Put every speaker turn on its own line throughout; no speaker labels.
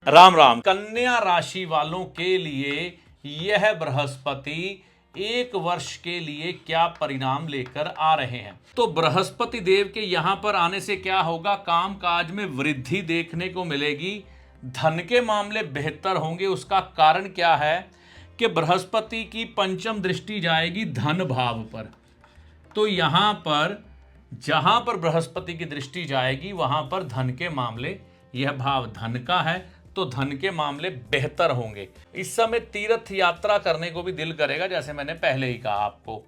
राम राम। कन्या राशि वालों के लिए यह बृहस्पति एक वर्ष के लिए क्या परिणाम लेकर आ रहे हैं। तो बृहस्पति देव के यहां पर आने से क्या होगा, काम काज में वृद्धि देखने को मिलेगी, धन के मामले बेहतर होंगे। उसका कारण क्या है कि बृहस्पति की पंचम दृष्टि जाएगी धन भाव पर। तो यहां पर जहां पर बृहस्पति की दृष्टि जाएगी वहां पर धन के मामले, यह भाव धन का है तो धन के मामले बेहतर होंगे। इस समय तीर्थ यात्रा करने को भी दिल करेगा, जैसे मैंने पहले ही कहा आपको।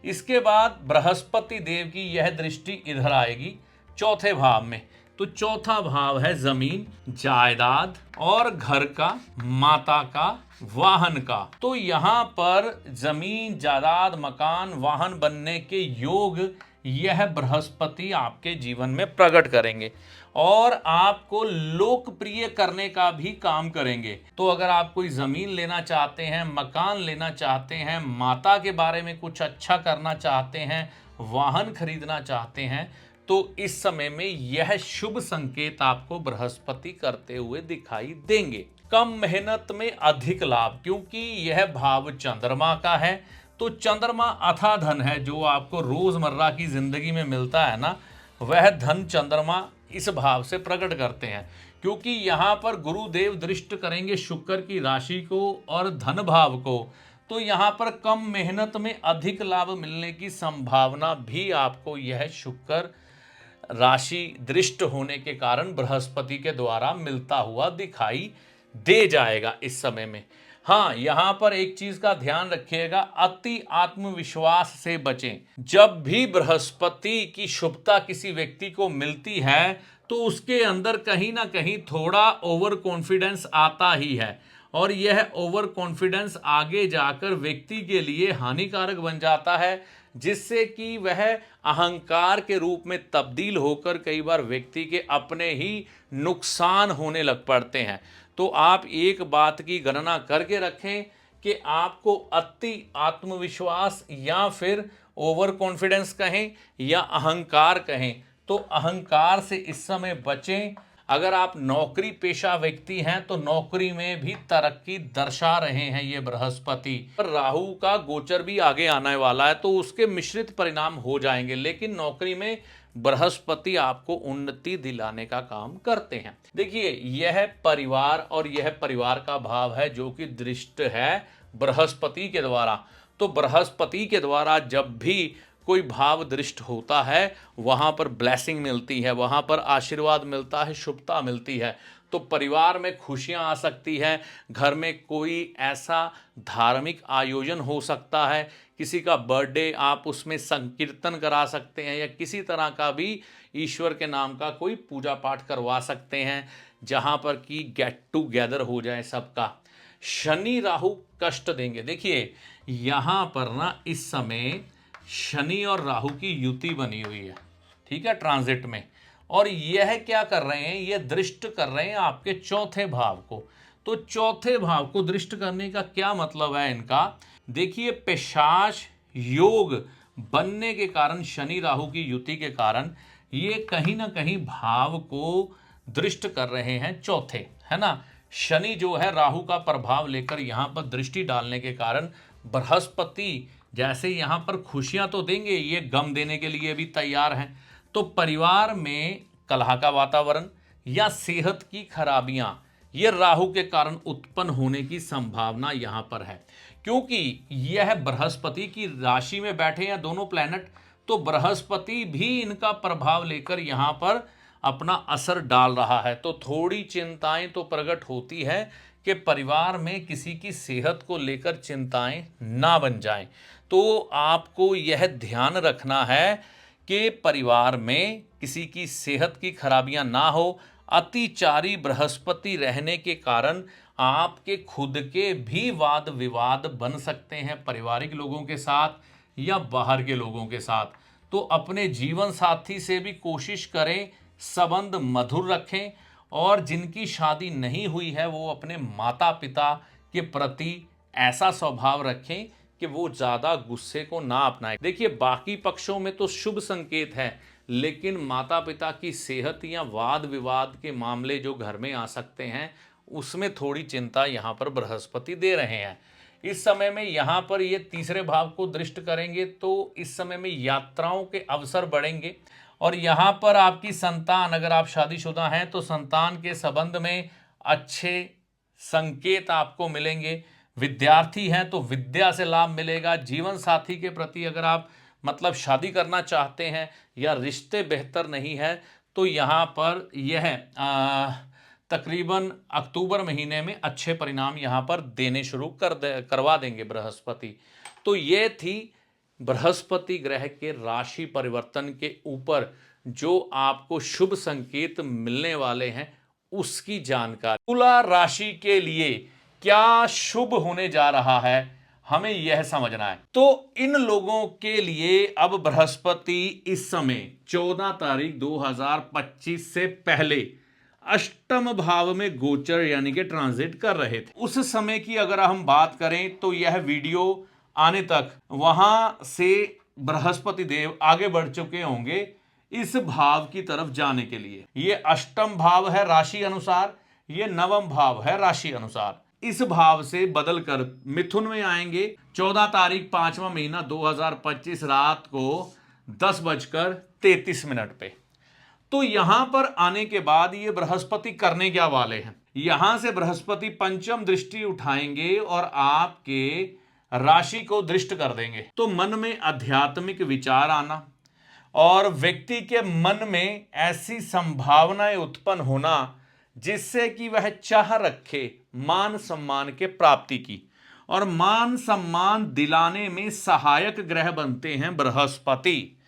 इसके बाद बृहस्पति देव की यह दृष्टि इधर आएगी चौथे भाव में। तो चौथा भाव है जमीन जायदाद और घर का, माता का, वाहन का। तो यहां पर जमीन जायदाद मकान वाहन बनने के योग यह बृहस्पति आपके जीवन में प्रकट करेंगे और आपको लोकप्रिय करने का भी काम करेंगे। तो अगर आप कोई जमीन लेना चाहते हैं, मकान लेना चाहते हैं, माता के बारे में कुछ अच्छा करना चाहते हैं, वाहन खरीदना चाहते हैं, तो इस समय में यह शुभ संकेत आपको बृहस्पति करते हुए दिखाई देंगे। कम मेहनत में अधिक लाभ, क्योंकि यह भाव चंद्रमा का है। तो चंद्रमा अथा धन है, जो आपको रोजमर्रा की जिंदगी में मिलता है ना, वह धन चंद्रमा इस भाव से प्रकट करते हैं। क्योंकि यहां पर गुरुदेव दृष्ट करेंगे शुक्र की राशि को और धन भाव को, तो यहां पर कम मेहनत में अधिक लाभ मिलने की संभावना भी आपको यह शुक्र राशि दृष्ट होने के कारण बृहस्पति के द्वारा मिलता हुआ दिखाई दे जाएगा इस समय में। हाँ, यहां पर एक चीज का ध्यान रखिएगा, अति आत्मविश्वास से बचें। जब भी बृहस्पति की शुभता किसी व्यक्ति को मिलती है तो उसके अंदर कहीं ना कहीं थोड़ा ओवर कॉन्फिडेंस आता ही है, और यह ओवर कॉन्फिडेंस आगे जाकर व्यक्ति के लिए हानिकारक बन जाता है, जिससे कि वह अहंकार के रूप में तब्दील होकर कई बार व्यक्ति के अपने ही नुकसान होने लग पड़ते हैं। तो आप एक बात की गणना करके रखें कि आपको अति आत्मविश्वास या फिर ओवर कॉन्फिडेंस कहें या अहंकार कहें, तो अहंकार से इस समय बचें। अगर आप नौकरी पेशा व्यक्ति हैं तो नौकरी में भी तरक्की दर्शा रहे हैं ये बृहस्पति। पर राहु का गोचर भी आगे आने वाला है, तो उसके मिश्रित परिणाम हो जाएंगे, लेकिन नौकरी में बृहस्पति आपको उन्नति दिलाने का काम करते हैं। देखिए, यह परिवार और यह परिवार का भाव है जो कि दृष्ट है बृहस्पति के द्वारा। तो बृहस्पति के द्वारा जब भी कोई भाव दृष्ट होता है वहां पर ब्लेसिंग मिलती है, वहां पर आशीर्वाद मिलता है, शुभता मिलती है। तो परिवार में खुशियां आ सकती हैं, घर में कोई ऐसा धार्मिक आयोजन हो सकता है, किसी का बर्थडे आप उसमें संकीर्तन करा सकते हैं, या किसी तरह का भी ईश्वर के नाम का कोई पूजा पाठ करवा सकते हैं, जहां पर कि गेट टुगेदर हो जाए सबका। शनि राहु कष्ट देंगे। देखिए, यहां पर ना इस समय शनि और राहु की युति बनी हुई है, ठीक है, ट्रांजिट में। और यह क्या कर रहे हैं, यह दृष्ट कर रहे हैं आपके चौथे भाव को। तो चौथे भाव को दृष्ट करने का क्या मतलब है इनका, देखिए, पिशाच योग बनने के कारण, शनि राहु की युति के कारण ये कहीं ना कहीं भाव को दृष्ट कर रहे हैं चौथे, है ना। शनि जो है राहु का प्रभाव लेकर यहां पर दृष्टि डालने के कारण बृहस्पति जैसे यहां पर खुशियां तो देंगे, ये गम देने के लिए भी तैयार हैं। तो परिवार में कलह का वातावरण या सेहत की खराबियां ये राहु के कारण उत्पन्न होने की संभावना यहां पर है, क्योंकि यह बृहस्पति की राशि में बैठे हैं दोनों प्लैनेट। तो बृहस्पति भी इनका प्रभाव लेकर यहां पर अपना असर डाल रहा है। तो थोड़ी चिंताएं तो प्रकट होती है कि परिवार में किसी की सेहत को लेकर चिंताएं ना बन जाएं। तो आपको यह ध्यान रखना है कि परिवार में किसी की सेहत की खराबियां ना हो। अतिचारी बृहस्पति रहने के कारण आपके खुद के भी वाद विवाद बन सकते हैं पारिवारिक लोगों के साथ या बाहर के लोगों के साथ। तो अपने जीवन साथी से भी कोशिश करें संबंध मधुर रखें, और जिनकी शादी नहीं हुई है वो अपने माता पिता के प्रति ऐसा स्वभाव रखें कि वो ज़्यादा गुस्से को ना अपनाएं। देखिए, बाकी पक्षों में तो शुभ संकेत है, लेकिन माता पिता की सेहत या वाद विवाद के मामले जो घर में आ सकते हैं उसमें थोड़ी चिंता यहाँ पर बृहस्पति दे रहे हैं। इस समय में यहाँ पर ये तीसरे भाव को दृष्ट करेंगे तो इस समय में यात्राओं के अवसर बढ़ेंगे और यहाँ पर आपकी संतान, अगर आप शादीशुदा हैं तो संतान के संबंध में अच्छे संकेत आपको मिलेंगे। विद्यार्थी हैं तो विद्या से लाभ मिलेगा। जीवन साथी के प्रति अगर आप मतलब शादी करना चाहते हैं या रिश्ते बेहतर नहीं है तो यहाँ पर यह तकरीबन अक्टूबर महीने में अच्छे परिणाम यहाँ पर देने शुरू करवा देंगे बृहस्पति। तो ये थी बृहस्पति ग्रह के राशि परिवर्तन के ऊपर जो आपको शुभ संकेत मिलने वाले हैं उसकी जानकारी। तुला राशि के लिए क्या शुभ होने जा रहा है हमें यह समझना है। तो इन लोगों के लिए अब बृहस्पति इस समय 14 तारीख 2025 से पहले अष्टम भाव में गोचर यानी कि ट्रांजिट कर रहे थे। उस समय की अगर हम बात करें तो यह वीडियो आने तक वहां से बृहस्पति देव आगे बढ़ चुके होंगे इस भाव की तरफ जाने के लिए। यह अष्टम भाव है राशि अनुसार, यह नवम भाव है राशि अनुसार। इस भाव से बदलकर मिथुन में आएंगे 14 तारीख 5वां महीना 2025 रात को 10:33 पे। तो यहां पर आने के बाद ये बृहस्पति करने क्या वाले हैं, यहां से बृहस्पति पंचम दृष्टि उठाएंगे और आपके राशि को दृष्ट कर देंगे। तो मन में आध्यात्मिक विचार आना और व्यक्ति के मन में ऐसी संभावनाएं उत्पन्न होना जिससे कि वह चाह रखे मान सम्मान के प्राप्ति की, और मान सम्मान दिलाने में सहायक ग्रह बनते हैं बृहस्पति।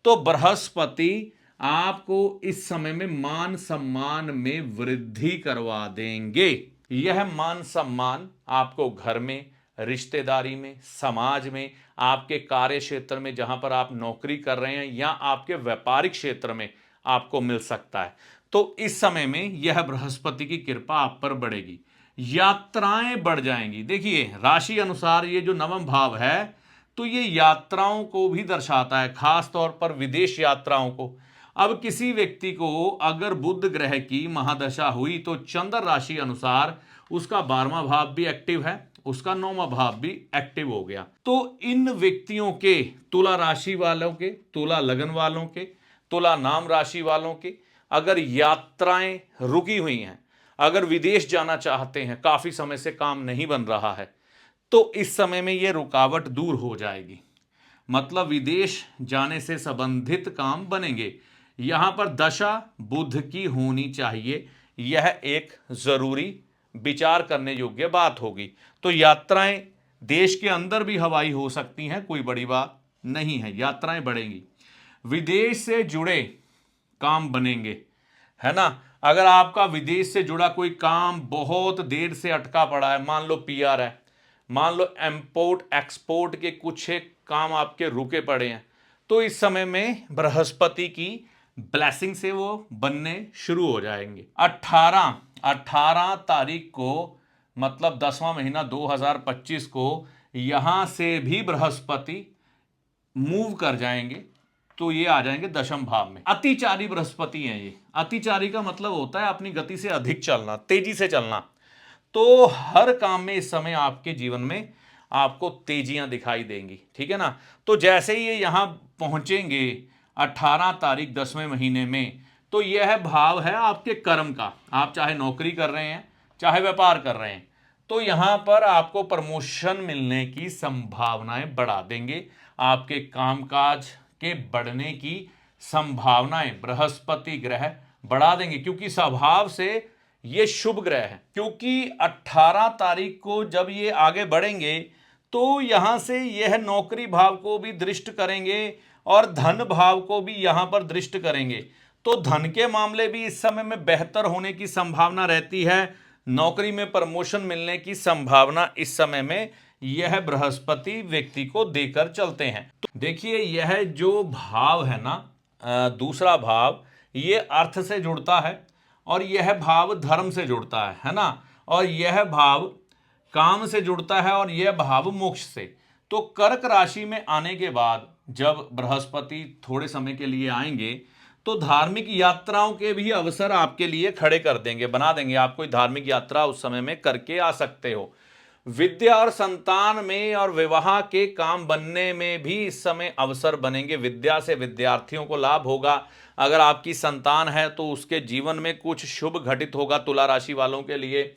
तो बृहस्पति आपको इस समय में मान सम्मान में वृद्धि करवा देंगे। यह मान सम्मान आपको घर में, रिश्तेदारी में, समाज में, आपके कार्य क्षेत्र में जहां पर आप नौकरी कर रहे हैं या आपके व्यापारिक क्षेत्र में आपको मिल सकता है। तो इस समय में यह बृहस्पति की कृपा आप पर बढ़ेगी, यात्राएं बढ़ जाएंगी। देखिए राशि अनुसार ये जो नवम भाव है तो ये यात्राओं को भी दर्शाता है, खास तौर पर विदेश यात्राओं को। अब किसी व्यक्ति को अगर बुध ग्रह की महादशा हुई तो चंद्र राशि अनुसार उसका 12वां भाव भी एक्टिव है, उसका 9वां भाव भी एक्टिव हो गया। तो इन व्यक्तियों के, तुला राशि वालों के, तुला लगन वालों के, तुला नाम राशि वालों के अगर यात्राएं रुकी हुई हैं, अगर विदेश जाना चाहते हैं, काफी समय से काम नहीं बन रहा है, तो इस समय में यह रुकावट दूर हो जाएगी। मतलब विदेश जाने से संबंधित काम बनेंगे। यहां पर दशा बुध की होनी चाहिए, यह एक जरूरी विचार करने योग्य बात होगी। तो यात्राएं देश के अंदर भी हवाई हो सकती हैं, कोई बड़ी बात नहीं है, यात्राएं बढ़ेंगी। विदेश से जुड़े काम बनेंगे, है ना। अगर आपका विदेश से जुड़ा कोई काम बहुत देर से अटका पड़ा है, मान लो पीआर है, मान लो इंपोर्ट एक्सपोर्ट के कुछ एक काम आपके रुके पड़े हैं, तो इस समय में बृहस्पति की ब्लेसिंग से वो बनने शुरू हो जाएंगे। 18 तारीख को मतलब 10वां महीना 2025 को यहां से भी बृहस्पति मूव कर जाएंगे, तो ये आ जाएंगे दशम भाव में। अतिचारी बृहस्पति हैं ये। अतिचारी का मतलब होता है अपनी गति से अधिक चलना, तेजी से चलना। तो हर काम में इस समय आपके जीवन में आपको तेजियां दिखाई देंगी, ठीक है ना। तो जैसे ही ये यहां पहुंचेंगे 18 तारीख 10वें महीने में, तो यह भाव है आपके कर्म का। आप चाहे नौकरी कर रहे हैं, चाहे व्यापार कर रहे हैं, तो यहां पर आपको प्रमोशन मिलने की संभावनाएं बढ़ा देंगे। आपके कामकाज के बढ़ने की संभावनाएं बृहस्पति ग्रह बढ़ा देंगे, क्योंकि स्वभाव से ये शुभ ग्रह है। क्योंकि 18 तारीख को जब ये आगे बढ़ेंगे तो यहां से यह नौकरी भाव को भी दृष्ट करेंगे और धन भाव को भी यहां पर दृष्ट करेंगे। तो धन के मामले भी इस समय में बेहतर होने की संभावना रहती है। नौकरी में प्रमोशन मिलने की संभावना इस समय में यह बृहस्पति व्यक्ति को देकर चलते हैं। तो देखिए यह जो भाव है ना, दूसरा भाव, ये अर्थ से जुड़ता है और यह भाव धर्म से जुड़ता है ना, और यह भाव काम से जुड़ता है और यह भाव मोक्ष से। तो कर्क राशि में आने के बाद जब बृहस्पति थोड़े समय के लिए आएंगे तो धार्मिक यात्राओं के भी अवसर आपके लिए खड़े कर देंगे, बना देंगे। आप कोई धार्मिक यात्रा उस समय में करके आ सकते हो। विद्या और संतान में और विवाह के काम बनने में भी इस समय अवसर बनेंगे। विद्या से विद्यार्थियों को लाभ होगा। अगर आपकी संतान है तो उसके जीवन में कुछ शुभ घटित होगा तुला राशि वालों के लिए।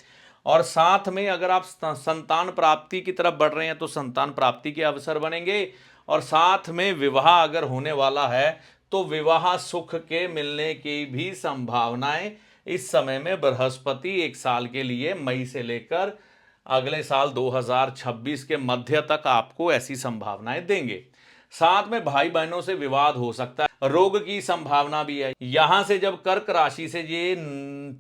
और साथ में अगर आप संतान प्राप्ति की तरफ बढ़ रहे हैं तो संतान प्राप्ति के अवसर बनेंगे। और साथ में विवाह अगर होने वाला है तो विवाह सुख के मिलने की भी संभावनाएं इस समय में बृहस्पति 1 साल के लिए मई से लेकर अगले साल 2026 के मध्य तक आपको ऐसी संभावनाएं देंगे। साथ में भाई बहनों से विवाद हो सकता है, रोग की संभावना भी है। यहां से जब कर्क राशि से ये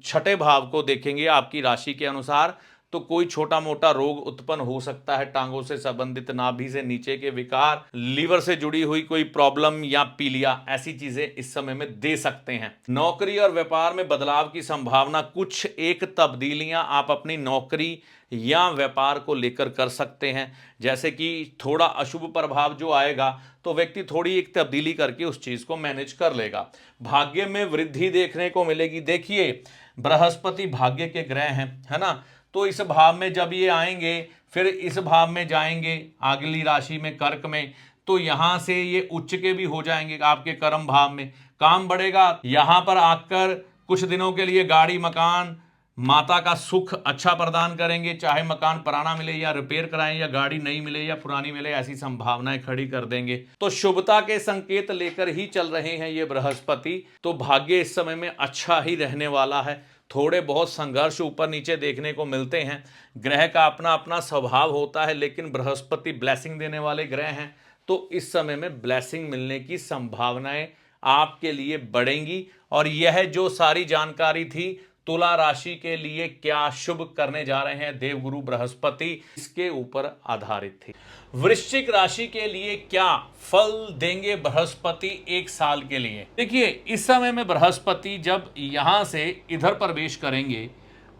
6ठे भाव को देखेंगे आपकी राशि के अनुसार, तो कोई छोटा मोटा रोग उत्पन्न हो सकता है। टांगों से संबंधित, नाभि से नीचे के विकार, लीवर से जुड़ी हुई कोई प्रॉब्लम या पीलिया, ऐसी चीजें इस समय में दे सकते हैं। नौकरी और व्यापार में बदलाव की संभावना, कुछ एक तब्दीलियां आप अपनी नौकरी या व्यापार को लेकर कर सकते हैं। जैसे कि थोड़ा अशुभ प्रभाव जो आएगा तो व्यक्ति थोड़ी एक तब्दीली करके उस चीज को मैनेज कर लेगा। भाग्य में वृद्धि देखने को मिलेगी। देखिए, बृहस्पति भाग्य के ग्रह हैं, है ना। तो इस भाव में जब ये आएंगे, फिर इस भाव में जाएंगे अगली राशि में कर्क में, तो यहां से ये उच्च के भी हो जाएंगे आपके कर्म भाव में। काम बढ़ेगा। यहां पर आकर कुछ दिनों के लिए गाड़ी, मकान, माता का सुख अच्छा प्रदान करेंगे। चाहे मकान पुराना मिले या रिपेयर कराएं, या गाड़ी नई मिले या पुरानी मिले, ऐसी संभावनाएं खड़ी कर देंगे। तो शुभता के संकेत लेकर ही चल रहे हैं ये बृहस्पति। तो भाग्य इस समय में अच्छा ही रहने वाला है। थोड़े बहुत संघर्ष ऊपर नीचे देखने को मिलते हैं। ग्रह का अपना अपना स्वभाव होता है, लेकिन बृहस्पति ब्लेसिंग देने वाले ग्रह हैं, तो इस समय में ब्लेसिंग मिलने की संभावनाएं आपके लिए बढ़ेंगी। और यह जो सारी जानकारी थी तुला राशि के लिए क्या शुभ करने जा रहे हैं देवगुरु बृहस्पति, इसके ऊपर आधारित थी। वृश्चिक राशि के लिए क्या फल देंगे बृहस्पति 1 साल के लिए? देखिए, इस समय में बृहस्पति जब यहां से इधर प्रवेश करेंगे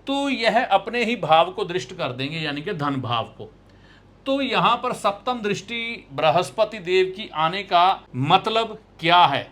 तो यह अपने ही भाव को दृष्ट कर देंगे, यानी कि धन भाव को। तो यहां पर सप्तम दृष्टि बृहस्पति देव की आने का मतलब क्या है?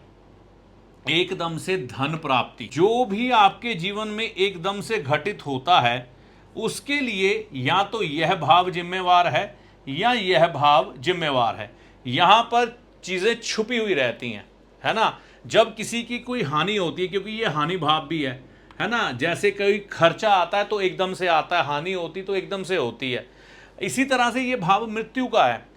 एकदम से धन प्राप्ति। जो भी आपके जीवन में एकदम से घटित होता है उसके लिए या तो यह भाव जिम्मेवार है या यह भाव जिम्मेवार है। यहां पर चीजें छुपी हुई रहती हैं, है ना। जब किसी की कोई हानि होती है, क्योंकि यह हानि भाव भी है ना। जैसे कोई खर्चा आता है तो एकदम से आता है, हानि होती तो एकदम से होती है। इसी तरह से यह भाव मृत्यु का है।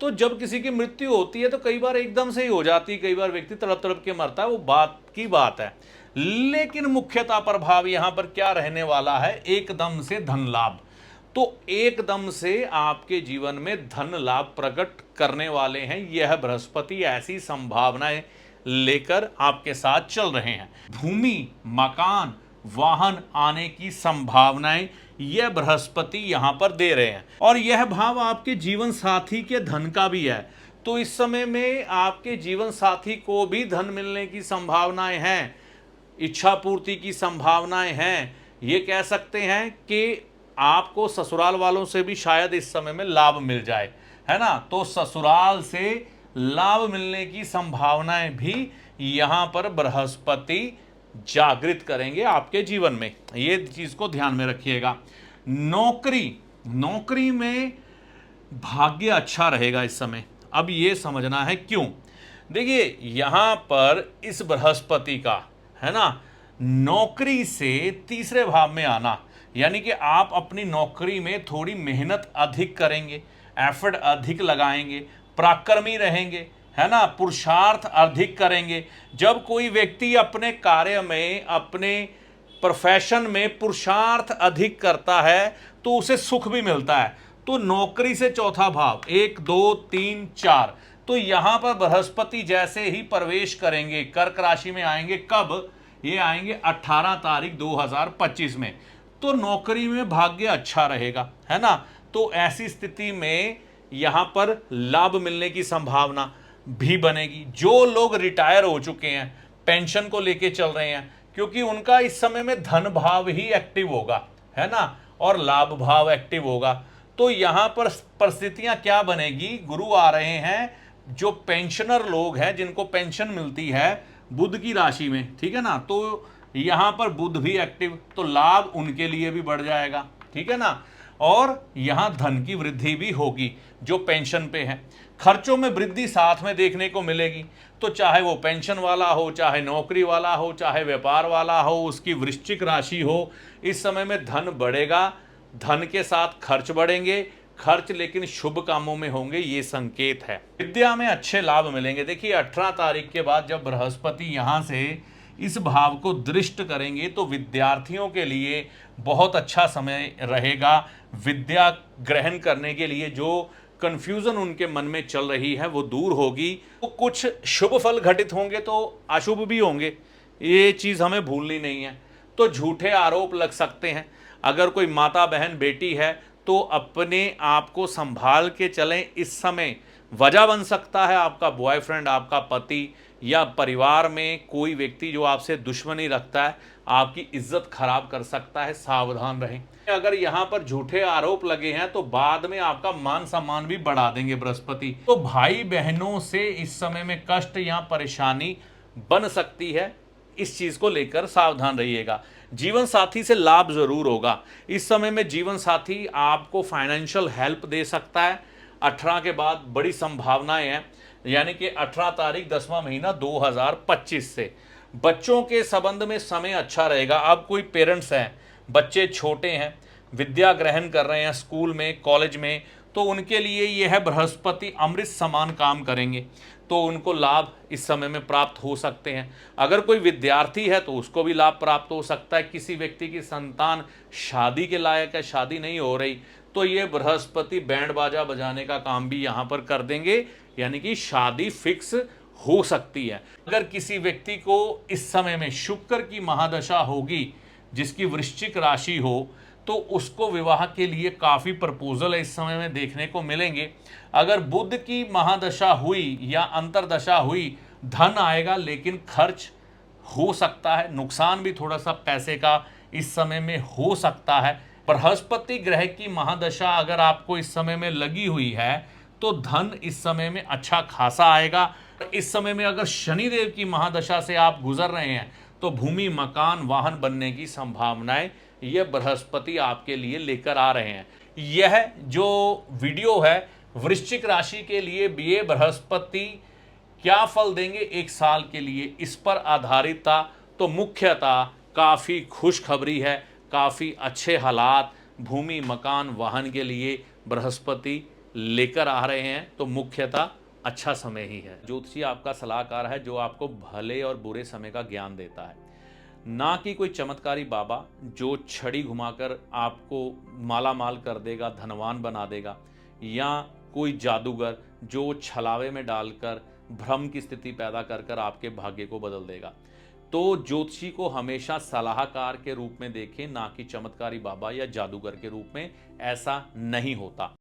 तो जब किसी की मृत्यु होती है तो कई बार एकदम से ही हो जाती है, कई बार व्यक्ति तड़प तड़प के मरता है, वो बात की बात है। लेकिन मुख्यतः प्रभाव यहां पर क्या रहने वाला है? एकदम से धन लाभ। तो एकदम से आपके जीवन में धन लाभ प्रकट करने वाले हैं यह बृहस्पति। ऐसी संभावनाएं लेकर आपके साथ चल रहे हैं। भूमि, मकान, वाहन आने की संभावनाएं यह बृहस्पति यहां पर दे रहे हैं। और यह भाव आपके जीवन साथी के धन का भी है। तो इस समय में आपके जीवन साथी को भी धन मिलने की संभावनाएं हैं, इच्छा पूर्ति की संभावनाएं हैं। ये कह सकते हैं कि आपको ससुराल वालों से भी शायद इस समय में लाभ मिल जाए, है ना। तो ससुराल से लाभ मिलने की संभावनाएं भी यहां पर बृहस्पति जागृत करेंगे आपके जीवन में। ये चीज को ध्यान में रखिएगा। नौकरी में भाग्य अच्छा रहेगा इस समय। अब ये समझना है क्यों। देखिए, यहां पर इस बृहस्पति का, है ना, नौकरी से तीसरे भाव में आना, यानी कि आप अपनी नौकरी में थोड़ी मेहनत अधिक करेंगे, एफर्ट अधिक लगाएंगे, पराक्रमी रहेंगे, है ना, पुरुषार्थ अधिक करेंगे। जब कोई व्यक्ति अपने कार्य में, अपने प्रोफेशन में पुरुषार्थ अधिक करता है तो उसे सुख भी मिलता है। तो नौकरी से चौथा भाव, 1 2 3 4, तो यहां पर बृहस्पति जैसे ही प्रवेश करेंगे, कर्क राशि में आएंगे। कब? ये आएंगे 18 तारीख 2025 में। तो नौकरी में भाग्य अच्छा रहेगा, है ना। तो ऐसी स्थिति में यहां पर लाभ मिलने की संभावना भी बनेगी। जो लोग रिटायर हो चुके हैं, पेंशन को लेके चल रहे हैं, क्योंकि उनका इस समय में धन भाव ही एक्टिव होगा, है ना, और लाभ भाव एक्टिव होगा। तो यहां पर परिस्थितियां क्या बनेगी? गुरु आ रहे हैं, जो पेंशनर लोग हैं, जिनको पेंशन मिलती है, बुध की राशि में, ठीक है ना, तो यहां पर बुध भी एक्टिव, तो लाभ उनके लिए भी बढ़ जाएगा, ठीक है ना। और यहां धन की वृद्धि भी होगी जो पेंशन पे है। खर्चों में वृद्धि साथ में देखने को मिलेगी, तो चाहे वो पेंशन वाला हो, चाहे नौकरी वाला हो, चाहे व्यापार वाला हो, उसकी वृश्चिक राशि हो, इस समय में धन बढ़ेगा, धन के साथ खर्च बढ़ेंगे, खर्च लेकिन शुभ कामों में होंगे, ये संकेत है। विद्या में अच्छे लाभ मिलेंगे। देखिए 18 तारीख के बाद जब बृहस्पति यहां से इस भाव को दृष्ट करेंगे तो विद्यार्थियों के लिए बहुत अच्छा समय रहेगा। विद्या ग्रहण करने के लिए जो कंफ्यूजन उनके मन में चल रही है वो दूर होगी। तो कुछ शुभ फल घटित होंगे तो अशुभ भी होंगे, ये चीज़ हमें भूलनी नहीं है। तो झूठे आरोप लग सकते हैं। अगर कोई माता बहन बेटी है तो अपने आप को संभाल के चलें। इस समय वजह बन सकता है आपका बॉयफ्रेंड, आपका पति, या परिवार में कोई व्यक्ति जो आपसे दुश्मनी रखता है, आपकी इज्जत खराब कर सकता है, सावधान रहें। अगर यहाँ पर झूठे आरोप लगे हैं तो बाद में आपका मान सम्मान भी बढ़ा देंगे बृहस्पति। तो भाई बहनों से इस समय में कष्ट या परेशानी बन सकती है, इस चीज को लेकर सावधान रहिएगा। जीवन साथी से लाभ जरूर होगा। इस समय में जीवन साथी आपको फाइनेंशियल हेल्प दे सकता है। 18 के बाद बड़ी संभावनाएं हैं, यानी कि 18 तारीख 10वां महीना 2025 से। बच्चों के संबंध में समय अच्छा रहेगा। अब कोई पेरेंट्स हैं, बच्चे छोटे हैं, विद्या ग्रहण कर रहे हैं स्कूल में, कॉलेज में, तो उनके लिए यह बृहस्पति अमृत समान काम करेंगे, तो उनको लाभ इस समय में प्राप्त हो सकते हैं। अगर कोई विद्यार्थी है तो उसको भी लाभ प्राप्त हो सकता है। किसी व्यक्ति की संतान शादी के लायक है, शादी नहीं हो रही, तो ये बृहस्पति बैंड बाजा बजाने का काम भी यहाँ पर कर देंगे, यानी कि शादी फिक्स हो सकती है। अगर किसी व्यक्ति को इस समय में शुक्र की महादशा होगी, जिसकी वृश्चिक राशि हो, तो उसको विवाह के लिए काफ़ी प्रपोजल इस समय में देखने को मिलेंगे। अगर बुध की महादशा हुई या अंतरदशा हुई, धन आएगा लेकिन खर्च हो सकता है, नुकसान भी थोड़ा सा पैसे का इस समय में हो सकता है। बृहस्पति ग्रह की महादशा अगर आपको इस समय में लगी हुई है तो धन इस समय में अच्छा खासा आएगा। इस समय में अगर शनिदेव की महादशा से आप गुजर रहे हैं तो भूमि, मकान, वाहन बनने की संभावनाएं ये बृहस्पति आपके लिए लेकर आ रहे हैं। यह जो वीडियो है वृश्चिक राशि के लिए ये बृहस्पति क्या फल देंगे एक साल के लिए, इस पर आधारित था। तो मुख्यतः काफ़ी खुशखबरी है, काफ़ी अच्छे हालात भूमि, मकान, वाहन के लिए बृहस्पति लेकर आ रहे हैं, तो मुख्यतः अच्छा समय ही है। ज्योतिषी आपका सलाहकार है जो आपको भले और बुरे समय का ज्ञान देता है, ना कि कोई चमत्कारी बाबा जो छड़ी घुमाकर आपको माला माल कर देगा, धनवान बना देगा, या कोई जादूगर जो छलावे में डालकर भ्रम की स्थिति पैदा कर कर आपके भाग्य को बदल देगा। तो ज्योतिषी को हमेशा सलाहकार के रूप में देखें, ना कि चमत्कारी बाबा या जादूगर के रूप में। ऐसा नहीं होता।